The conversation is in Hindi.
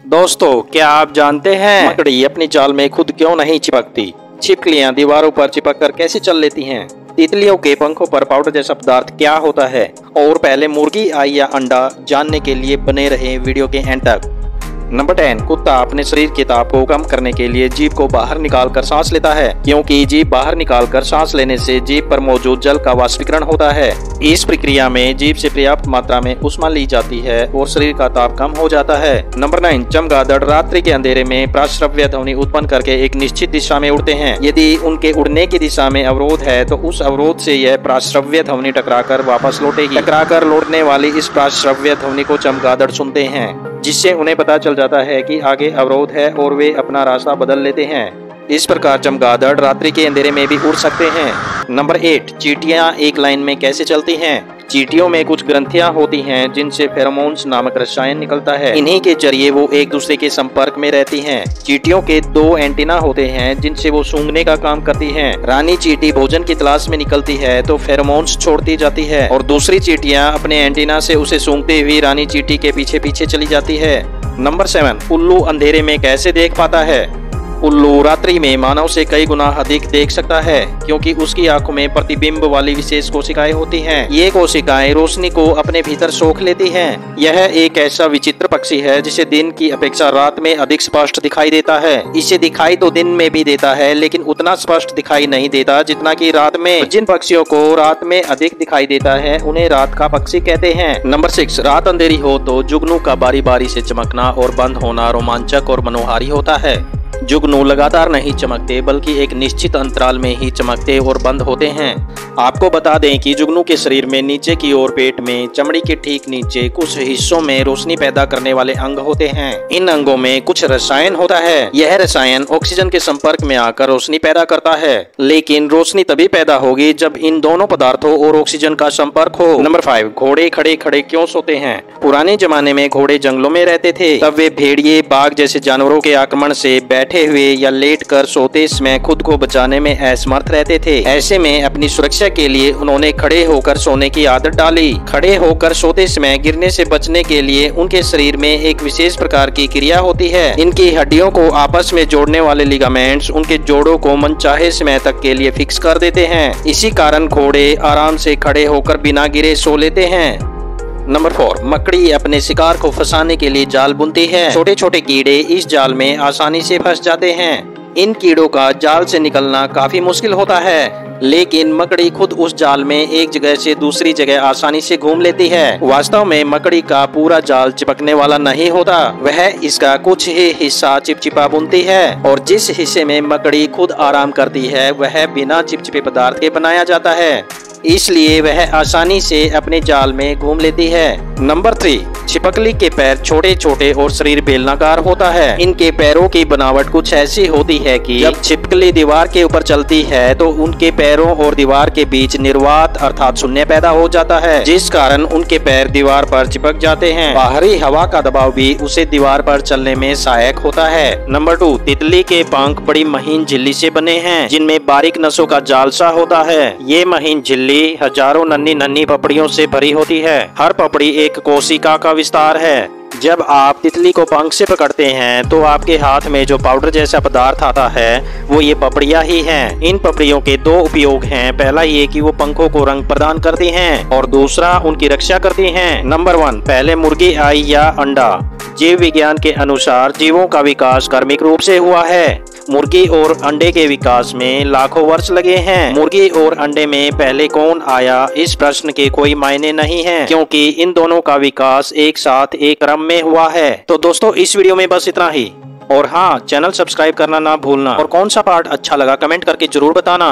दोस्तों, क्या आप जानते हैं मकड़ी अपनी जाल में खुद क्यों नहीं चिपकती? छिपकलियां दीवारों पर चिपक कर कैसे चल लेती हैं? तितलियों के पंखों पर पाउडर जैसा पदार्थ क्या होता है? और पहले मुर्गी आई या अंडा, जानने के लिए बने रहे वीडियो के एंड तक। नंबर 10, कुत्ता अपने शरीर के ताप को कम करने के लिए जीभ को बाहर निकालकर सांस लेता है, क्योंकि जीभ बाहर निकालकर सांस लेने से जीभ पर मौजूद जल का वाष्पीकरण होता है। इस प्रक्रिया में जीभ से पर्याप्त मात्रा में ऊष्मा ली जाती है और शरीर का ताप कम हो जाता है। नंबर 9, चमगादड़ रात्रि के अंधेरे में प्राश्रव्य ध्वनि उत्पन्न करके एक निश्चित दिशा में उड़ते हैं। यदि उनके उड़ने की दिशा में अवरोध है तो उस अवरोध से यह प्राश्रव्य ध्वनि टकराकर वापस लौटेगी। टकराकर लौटने वाली इस प्राश्रव्य ध्वनि को चमगादड़ सुनते हैं, जिससे उन्हें पता चल जाता है कि आगे अवरोध है और वे अपना रास्ता बदल लेते हैं। इस प्रकार चमगादड़ रात्रि के अंधेरे में भी उड़ सकते हैं। नंबर 8, चींटियां एक लाइन में कैसे चलती हैं? चींटियों में कुछ ग्रंथियां होती हैं जिनसे फेरोमोन्स नामक रसायन निकलता है। इन्हीं के जरिए वो एक दूसरे के संपर्क में रहती हैं। चींटियों के 2 एंटीना होते हैं जिनसे वो सूंघने का काम करती हैं। रानी चींटी भोजन की तलाश में निकलती है तो फेरोमोन्स छोड़ती जाती है और दूसरी चींटियां अपने एंटीना से उसे सूंघते हुए रानी चींटी के पीछे पीछे चली जाती है। नंबर 7, उल्लू अंधेरे में कैसे देख पाता है? उल्लू रात्रि में मानव से कई गुना अधिक देख सकता है, क्योंकि उसकी आंखों में प्रतिबिंब वाली विशेष कोशिकाएं होती हैं। ये कोशिकाएं रोशनी को अपने भीतर सोख लेती हैं। यह एक ऐसा विचित्र पक्षी है जिसे दिन की अपेक्षा रात में अधिक स्पष्ट दिखाई देता है। इसे दिखाई तो दिन में भी देता है, लेकिन उतना स्पष्ट दिखाई नहीं देता जितना कि रात में। जिन पक्षियों को रात में अधिक दिखाई देता है उन्हें रात का पक्षी कहते हैं। नंबर 6, रात अंधेरी हो तो जुगनू का बारी बारी से चमकना और बंद होना रोमांचक और मनोहारी होता है। जुगनू लगातार नहीं चमकते, बल्कि एक निश्चित अंतराल में ही चमकते और बंद होते हैं। आपको बता दें कि जुगनू के शरीर में नीचे की ओर पेट में चमड़ी के ठीक नीचे कुछ हिस्सों में रोशनी पैदा करने वाले अंग होते हैं। इन अंगों में कुछ रसायन होता है। यह रसायन ऑक्सीजन के संपर्क में आकर रोशनी पैदा करता है, लेकिन रोशनी तभी पैदा होगी जब इन दोनों पदार्थों और ऑक्सीजन का संपर्क हो। नंबर 5, घोड़े खड़े खड़े क्यों सोते हैं? पुराने जमाने में घोड़े जंगलों में रहते थे। तब वे भेड़िए, बाघ जैसे जानवरों के आक्रमण से बैठे हुए या लेट कर सोते समय खुद को बचाने में असमर्थ रहते थे। ऐसे में अपनी सुरक्षा के लिए उन्होंने खड़े होकर सोने की आदत डाली। खड़े होकर सोते समय गिरने से बचने के लिए उनके शरीर में एक विशेष प्रकार की क्रिया होती है। इनकी हड्डियों को आपस में जोड़ने वाले लिगामेंट्स उनके जोड़ों को मनचाहे समय तक के लिए फिक्स कर देते हैं। इसी कारण घोड़े आराम से खड़े होकर बिना गिरे सो लेते हैं। नंबर 4, मकड़ी अपने शिकार को फंसाने के लिए जाल बुनती है। छोटे छोटे कीड़े इस जाल में आसानी से फंस जाते हैं। इन कीड़ों का जाल से निकलना काफी मुश्किल होता है, लेकिन मकड़ी खुद उस जाल में एक जगह से दूसरी जगह आसानी से घूम लेती है। वास्तव में मकड़ी का पूरा जाल चिपकने वाला नहीं होता, वह इसका कुछ ही हिस्सा चिपचिपा बुनती है और जिस हिस्से में मकड़ी खुद आराम करती है वह बिना चिपचिपे पदार्थ के बनाया जाता है, इसलिए वह आसानी से अपने जाल में घूम लेती है। नंबर 3, छिपकली के पैर छोटे छोटे और शरीर बेलनाकार होता है। इनके पैरों की बनावट कुछ ऐसी होती है कि जब छिपकली दीवार के ऊपर चलती है तो उनके पैरों और दीवार के बीच निर्वात अर्थात शून्य पैदा हो जाता है, जिस कारण उनके पैर दीवार पर चिपक जाते हैं। बाहरी हवा का दबाव भी उसे दीवार पर चलने में सहायक होता है। नंबर 2, तितली के पंख बड़ी महीन झिल्ली से बने हैं, जिनमें बारीक नसों का जाल सा होता है। ये महीन झिल्ली हजारों नन्ही नन्ही पपड़ियों से भरी होती है। हर पपड़ी एक कोशिका का विस्तार है। जब आप तितली को पंख से पकड़ते हैं तो आपके हाथ में जो पाउडर जैसा पदार्थ आता है वो ये पपड़ियां ही हैं। इन पपड़ियों के 2 उपयोग हैं। पहला ये कि वो पंखों को रंग प्रदान करती हैं और दूसरा उनकी रक्षा करती हैं। नंबर 1, पहले मुर्गी आई या अंडा? जीव विज्ञान के अनुसार जीवों का विकास क्रमिक रूप से हुआ है। मुर्गी और अंडे के विकास में लाखों वर्ष लगे हैं। मुर्गी और अंडे में पहले कौन आया, इस प्रश्न के कोई मायने नहीं है, क्योंकि इन दोनों का विकास एक साथ एक क्रम में हुआ है। तो दोस्तों, इस वीडियो में बस इतना ही। और हाँ, चैनल सब्सक्राइब करना ना भूलना और कौन सा पार्ट अच्छा लगा कमेंट करके जरूर बताना।